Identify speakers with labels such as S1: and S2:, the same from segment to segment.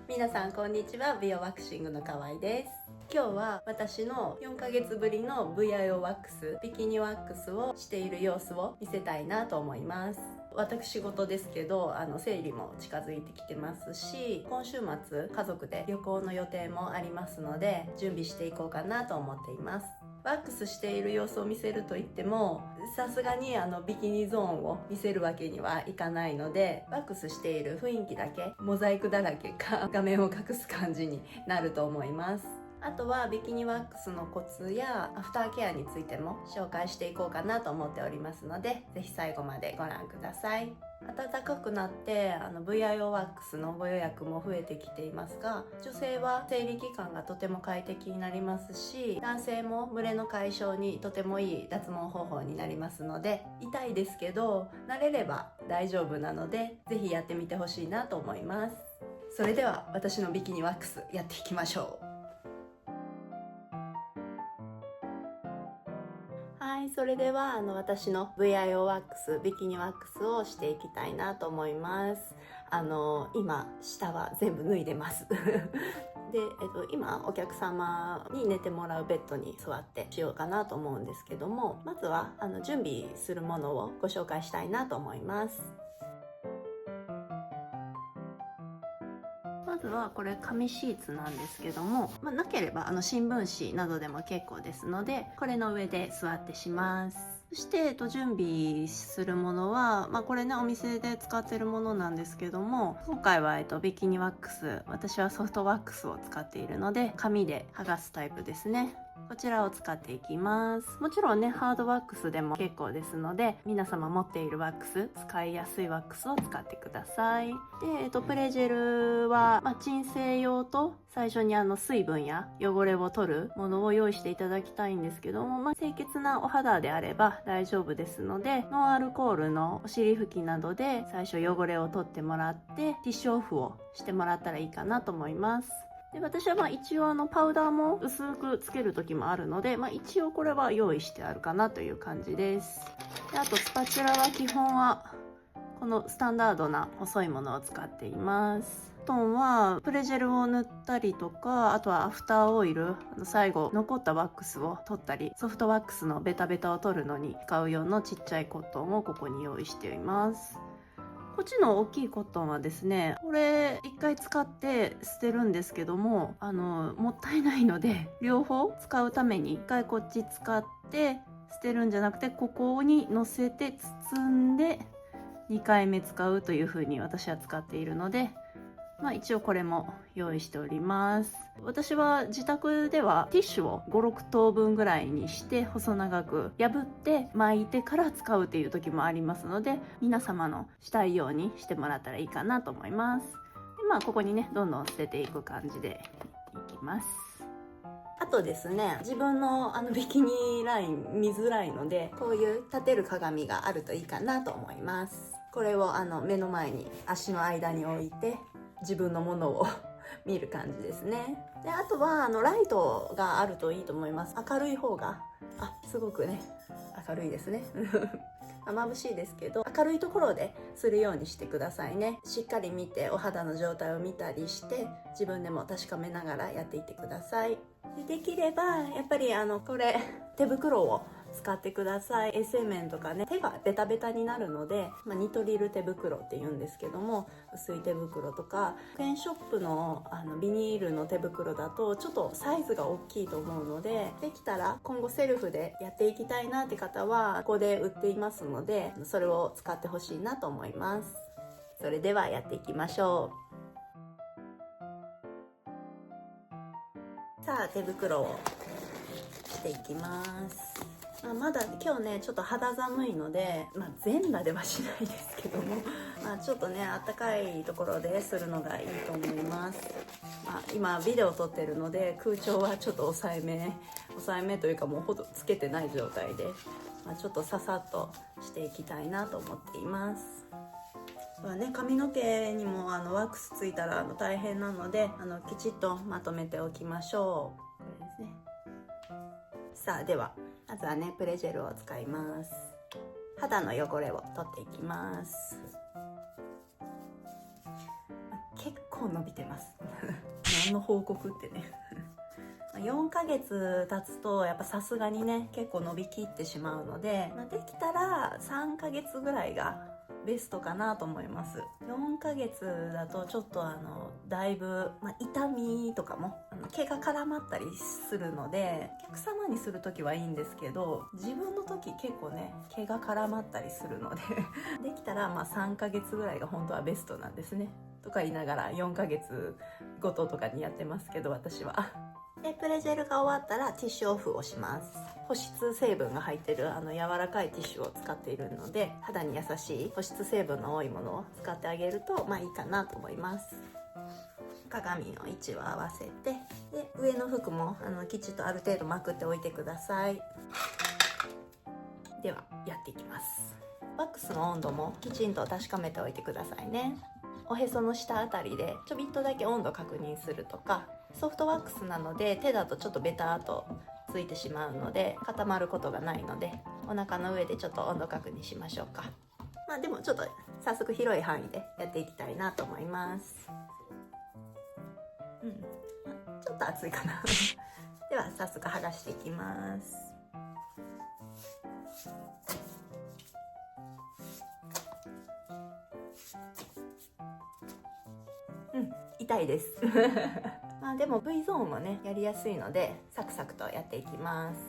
S1: 皆さんこんにちは。美容ワクシングの河合です。今日は私の4ヶ月ぶりの VIO ワックス、ビキニワックスをしている様子を見せたいなと思います。私事ですけど、生理も近づいてきてますし、今週末家族で旅行の予定もありますので、準備していこうかなと思っています。ワックスしている様子を見せると言っても、さすがにビキニゾーンを見せるわけにはいかないので、ワックスしている雰囲気だけモザイクだらけか画面を隠す感じになると思います。あとはビキニワックスのコツやアフターケアについても紹介していこうかなと思っておりますので、ぜひ最後までご覧ください。暖かくなってVIO ワックスのご予約も増えてきていますが、女性は生理期間がとても快適になりますし、男性も蒸れの解消にとてもいい脱毛方法になりますので、痛いですけど慣れれば大丈夫なので、ぜひやってみてほしいなと思います。それでは私のビキニワックスやっていきましょう。はい、それでは私の VIO ワックス、ビキニワックスをしていきたいなと思います。今下は全部脱いでますで、今お客様に寝てもらうベッドに座ってしようかなと思うんですけども、まずは準備するものをご紹介したいなと思います。まずはこれ紙シーツなんですけども、なければ新聞紙などでも結構ですので、これの上で座ってします。そして、準備するものは、これねお店で使ってるものなんですけども、今回は、ビキニワックス、私はソフトワックスを使っているので、紙で剥がすタイプですね。こちらを使っていきます。もちろんね、ハードワックスでも結構ですので、皆様持っているワックス、使いやすいワックスを使ってください。で、プレジェルは、鎮静用と最初に水分や汚れを取るものを用意していただきたいんですけども、清潔なお肌であれば大丈夫ですので、ノンアルコールのお尻拭きなどで最初汚れを取ってもらって、ティッシュオフをしてもらったらいいかなと思います。で、私は一応パウダーも薄くつける時もあるので、一応これは用意してあるかなという感じです。で、あとスパチュラは基本はこのスタンダードな細いものを使っています。トンはプレジェルを塗ったりとか、あとはアフターオイル、最後残ったワックスを取ったり、ソフトワックスのベタベタを取るのに使う用のちっちゃいコットンをここに用意しています。こっちの大きいコットンはですね、これ一回使って捨てるんですけども、もったいないので、両方使うために一回こっち使って捨てるんじゃなくて、ここに乗せて包んで2回目使うという風に私は使っているので、一応これも用意しております。私は自宅ではティッシュを5、6等分ぐらいにして細長く破って巻いてから使うっていう時もありますので、皆様のしたいようにしてもらったらいいかなと思います。で、ここにね、どんどん捨てていく感じでいきます。あとですね、自分のビキニライン見づらいので、こういう立てる鏡があるといいかなと思います。これを目の前に足の間に置いて自分のものを見る感じですね。で、あとはライトがあるといいと思います。明るい方がすごくね明るいですね眩しいですけど、明るいところでするようにしてくださいね。しっかり見てお肌の状態を見たりして、自分でも確かめながらやっていってください。できればやっぱりこれ手袋を使ってください。衛生面とかね、手がベタベタになるので、ニトリル手袋って言うんですけども、薄い手袋とか100円ショップのビニールの手袋だとちょっとサイズが大きいと思うので、できたら今後セルフでやっていきたいなって方はここで売っていますので、それを使ってほしいなと思います。それではやっていきましょう。さあ、手袋をしていきます。まだ今日ねちょっと肌寒いので、全裸ではしないですけども、ちょっとね暖かいところでするのがいいと思います。今ビデオ撮ってるので空調はちょっと抑えめというか、もうほどつけてない状態で、ちょっとささっとしていきたいなと思っています。髪の毛にもワックスついたら大変なので、きちっとまとめておきましょう。これですね。さあ、ではまずはねプレジェルを使います。肌の汚れを取っていきます。結構構伸びてます何の報告ってね4ヶ月経つとやっぱさすがにね結構伸びきってしまうので、できたら3ヶ月ぐらいがベストかなと思います。4ヶ月だとちょっとだいぶ、痛みとかも毛が絡まったりするので、お客様にする時はいいんですけど、自分の時結構ね毛が絡まったりするのでできたら3ヶ月ぐらいが本当はベストなんですねとか言いながら4ヶ月ごととかにやってますけど、私はでプレジェルが終わったらティッシュオフをします。保湿成分が入ってる柔らかいティッシュを使っているので、肌に優しい保湿成分の多いものを使ってあげるといいかなと思います。鏡の位置を合わせて、で上の服もきちっとある程度まくっておいてください。ではやっていきます。ワックスの温度もきちんと確かめておいてくださいね。おへその下あたりでちょびっとだけ温度確認するとか、ソフトワックスなので手だとちょっとベターっとついてしまうので固まることがないので、お腹の上でちょっと温度確認しましょうか。でもちょっと早速広い範囲でやっていきたいなと思います。ちょっと熱いかなでは早速剥がしていきます。痛いですでも V ゾーンもねやりやすいのでサクサクとやっていきます。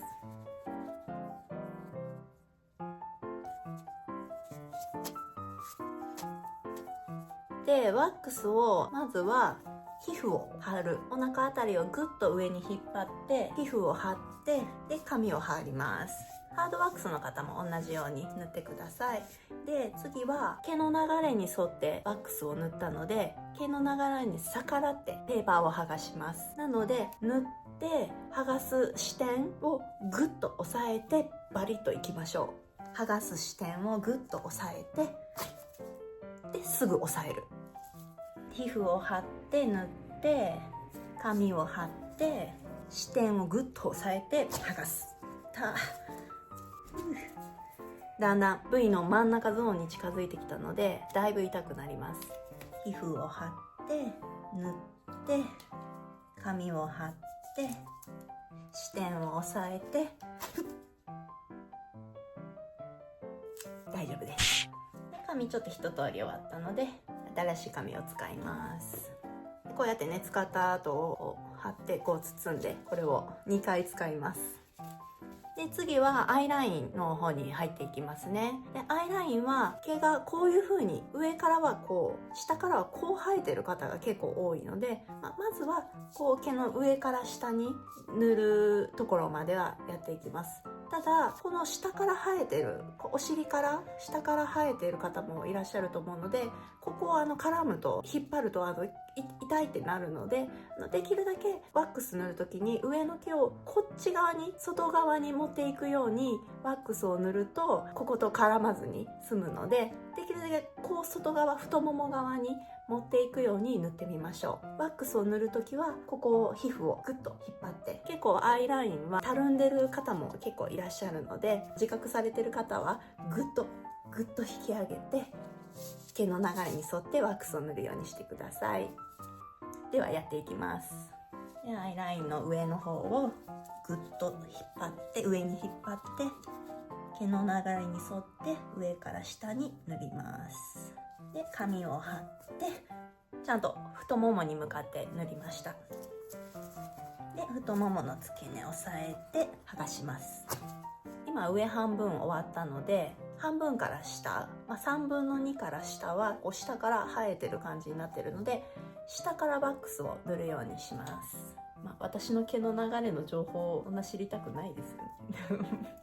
S1: でワックスをまずは皮膚を貼る、お腹あたりをぐっと上に引っ張って皮膚を貼って、で髪を貼ります。ハードワックスの方も同じように塗ってください。で次は毛の流れに沿ってワックスを塗ったので、毛の流れに逆らってペーパーを剥がします。なので塗って剥がす視点をぐっと押さえてバリッといきましょう。剥がす視点をぐっと押さえて、ですぐ押さえる。皮膚を貼って塗って髪を貼って視点をぐっと押さえて剥がす。だんだん V の真ん中ゾーンに近づいてきたのでだいぶ痛くなります。皮膚を貼って塗って髪を貼って視点を押さえて大丈夫です。で髪ちょっと一通り終わったので新しい紙を使います。こうやってね使った後を貼ってこう包んで、これを2回使います。で次はアイラインの方に入っていきますね。でアイラインは毛がこういう風に上からはこう下からはこう生えてる方が結構多いので、まずはこう毛の上から下に塗るところまではやっていきます。ただこの下から生えてるお尻から下から生えている方もいらっしゃると思うので、ここを絡むと引っ張ると痛いってなるので、できるだけワックス塗る時に上の毛をこっち側に外側に持っていくようにワックスを塗るとここと絡まずに済むので、できるだけこう外側太もも側に持っていくように塗ってみましょう。ワックスを塗るときはここを皮膚をグッと引っ張って、結構アイラインはたるんでる方も結構いらっしゃるので、自覚されてる方はグッと引き上げて毛の流れに沿ってワックスを塗るようにしてください。ではやっていきます。でアイラインの上の方をグッと引っ張って上に引っ張って毛の流れに沿って上から下に塗ります。で紙を貼ってちゃんと太ももに向かって塗りました。で太ももの付け根を押さえて剥がします。今上半分終わったので、半分から下、3分の2から下はこう下から生えてる感じになってるので、下からワックスを塗るようにします。私の毛の流れの情報をそんな知りたくないですよね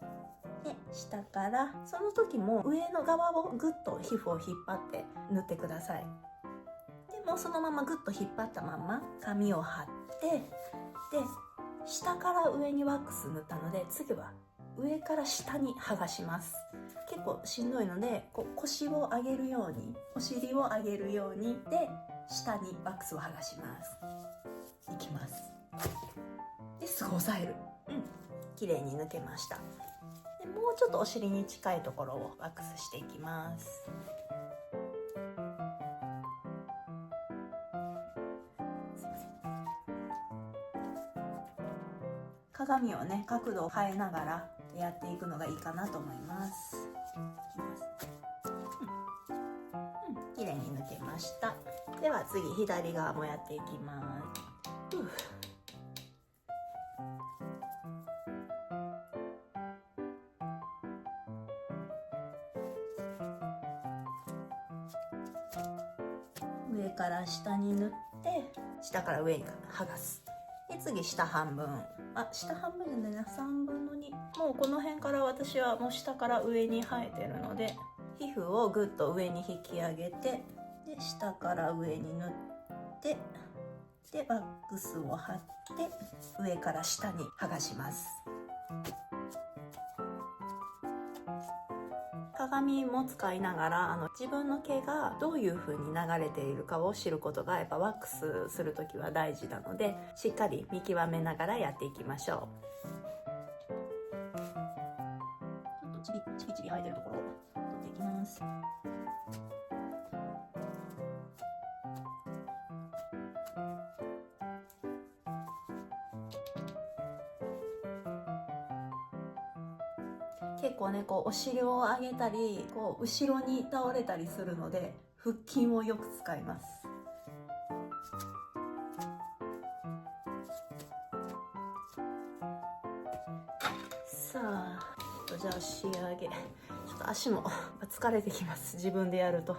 S1: で下からその時も上の側をグッと皮膚を引っ張って塗ってください。でもそのままグッと引っ張ったまま紙を貼って、で下から上にワックス塗ったので次は上から下に剥がします。結構しんどいのでこう腰を上げるように、お尻を上げるようにで下にワックスを剥がします。いきます。ですぐ押さえる。綺麗に抜けました。でもうちょっとお尻に近いところをワックスしていきます。鏡をね角度を変えながらやっていくのがいいかなと思います。綺麗に抜けました。では次左側もやっていきます。上から下に塗って下から上に剥がす。で次下半分、下半分じゃないな、3分の2。もうこの辺から私はもう下から上に生えてるので、皮膚をぐっと上に引き上げて、で下から上に塗って、でワックスを貼って上から下に剥がします。鏡も使いながら自分の毛がどういう風に流れているかを知ることがやっぱワックスする時は大事なので、しっかり見極めながらやっていきましょう。ちょっとちびちび生えてるところを取っていきます。結構ねこうお尻を上げたりこう後ろに倒れたりするので腹筋をよく使います。さあじゃあ仕上げ、ちょっと足も疲れてきます、自分でやると。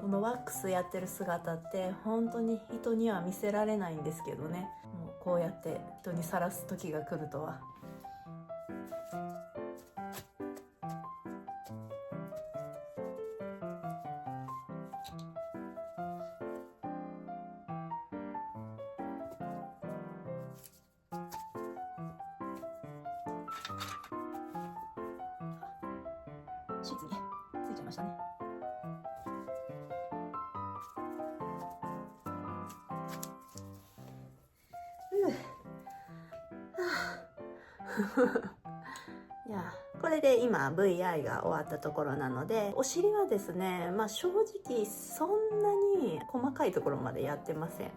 S1: このワックスやってる姿って本当に人には見せられないんですけどね、もうこうやって人にさらす時が来るとは。シーツについちゃいましたね。いやこれで今 VI が終わったところなので、お尻はですね、正直そんなに細かいところまでやってません。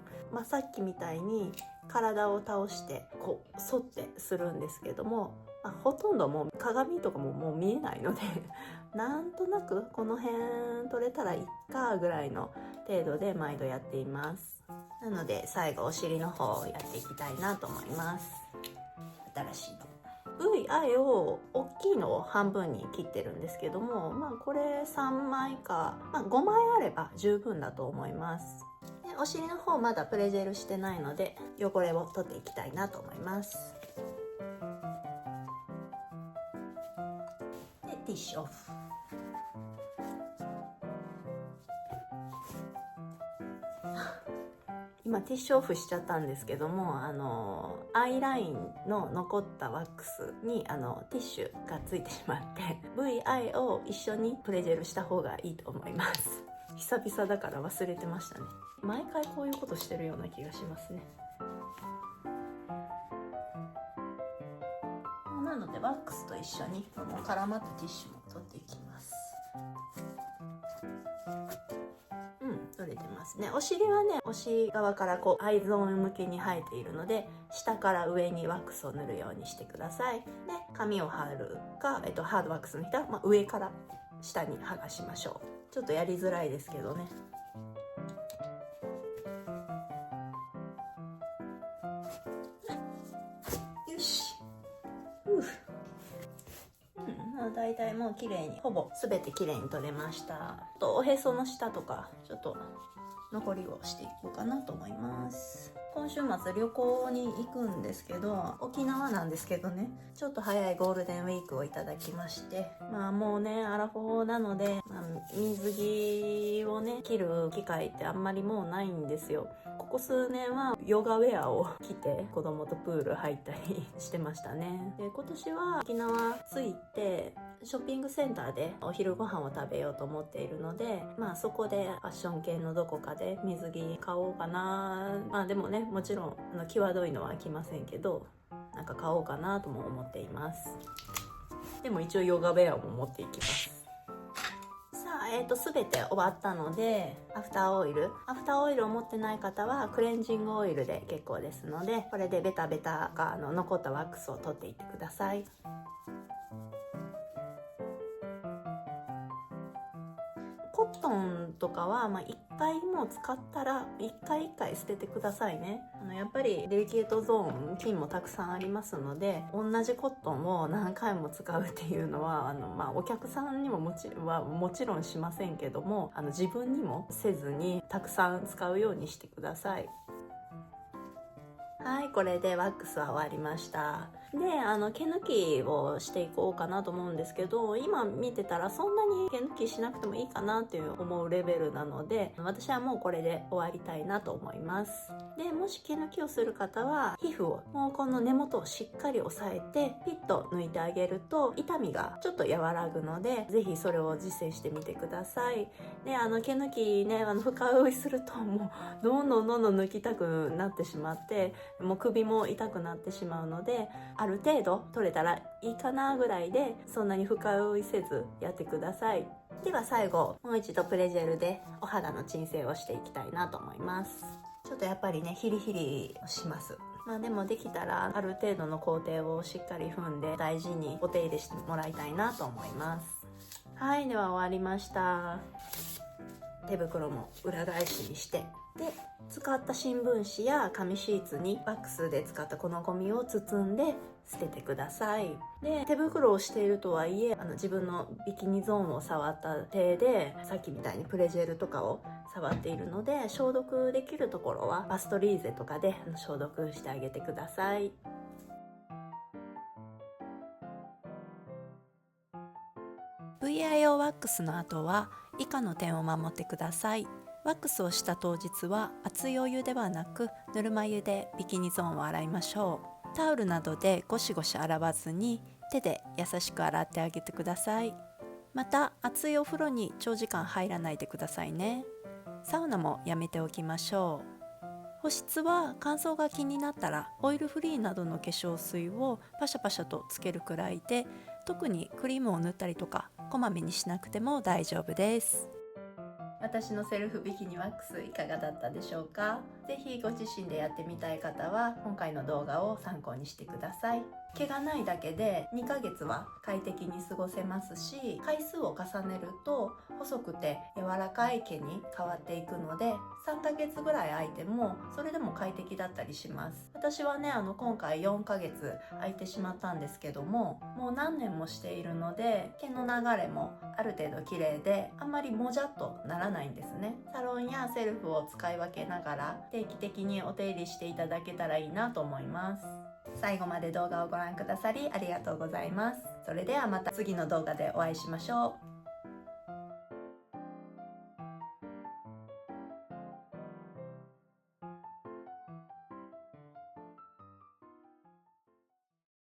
S1: さっきみたいに体を倒してこう反ってするんですけども、ほとんどもう鏡とかももう見えないのでなんとなくこの辺取れたらいっかぐらいの程度で毎度やっています。なので最後お尻の方をやっていきたいなと思います。新しいの VI を大きいのを半分に切ってるんですけども、これ3枚か、5枚あれば十分だと思います。でお尻の方まだプレジェルしてないので汚れを取っていきたいなと思います。でティッシュオフ。今ティッシュオフしちゃったんですけども、アイラインの残ったワックスにティッシュがついてしまって VI を一緒にプレジェルした方がいいと思います。久々だから忘れてましたね。毎回こういうことしてるような気がしますね。なのでワックスと一緒にもう絡まったティッシュも取っていきます。取れてますね。お尻はね、お尻側からこうアイゾーン向けに生えているので、下から上にワックスを塗るようにしてください。で、髪を貼るか、ハードワックスの人は、上から下に剥がしましょう。ちょっとやりづらいですけどね。よし。だいたいもう綺麗に、ほぼ全て綺麗に取れました。とおへその下とかちょっと残りをしていこうかなと思います。今週末旅行に行くんですけど、沖縄なんですけどね、ちょっと早いゴールデンウィークをいただきまして、もうねアラフォーなので、水着をね着る機会ってあんまりもうないんですよ。ここ数年はヨガウェアを着て子供とプール入ったりしてましたね。で今年は沖縄着いてショッピングセンターでお昼ご飯を食べようと思っているので、そこでファッション系のどこかで水着買おうかな。でもねもちろん際どいのは着ませんけど、なんか買おうかなとも思っています。でも一応ヨガウェアも持っていきます。さあ全て終わったので、アフターオイルを持ってない方はクレンジングオイルで結構ですので、これでベタベタが残ったワックスを取っていってください。コットンとかは、1回も使ったら1回1回捨ててくださいね。やっぱりデリケートゾーン、菌もたくさんありますので、同じコットンを何回も使うっていうのはお客さんにももちろんしませんけども、自分にもせずにたくさん使うようにしてください。はい、これでワックスは終わりました。で、毛抜きをしていこうかなと思うんですけど、今見てたらそんなに毛抜きしなくてもいいかなっていう思うレベルなので、私はもうこれで終わりたいなと思います。で、もし毛抜きをする方は、皮膚をもうこの根元をしっかり押さえて、ピッと抜いてあげると、痛みがちょっと和らぐので、ぜひそれを実践してみてください。で、毛抜きね、深追いするともう、どんどん抜きたくなってしまって、もう首も痛くなってしまうので、ある程度取れたらいいかなぐらいで、そんなに深追いせずやってください。では最後、もう一度プレジェルでお肌の鎮静をしていきたいなと思います。ちょっとやっぱりね、ヒリヒリします。でもできたらある程度の工程をしっかり踏んで大事にお手入れしてもらいたいなと思います。はい、では終わりました。手袋も裏返しにして、で使った新聞紙や紙シーツにワックスで使ったこのゴミを包んで捨ててください。で、手袋をしているとはいえ自分のビキニゾーンを触った手でさっきみたいにプレジェルとかを触っているので、消毒できるところはパストリーゼとかで消毒してあげてください。VIO ワックスの後は以下の点を守ってください。ワックスをした当日は熱いお湯ではなくぬるま湯でビキニゾーンを洗いましょう。タオルなどでゴシゴシ洗わずに手で優しく洗ってあげてください。また熱いお風呂に長時間入らないでくださいね。サウナもやめておきましょう。保湿は乾燥が気になったらオイルフリーなどの化粧水をパシャパシャとつけるくらいで、特にクリームを塗ったりとかこまめにしなくても大丈夫です。私のセルフビキニワックスいかがだったでしょうか。ぜひご自身でやってみたい方は今回の動画を参考にしてください。毛がないだけで2ヶ月は快適に過ごせますし、回数を重ねると細くて柔らかい毛に変わっていくので、3ヶ月ぐらい空いてもそれでも快適だったりします。私はね、今回4ヶ月空いてしまったんですけども、もう何年もしているので毛の流れもある程度綺麗で、あんまりもじゃっとならないんですね。サロンやセルフを使い分けながら定期的にお手入れしていただけたらいいなと思います。最後まで動画をご覧くださりありがとうございます。それではまた次の動画でお会いしましょう。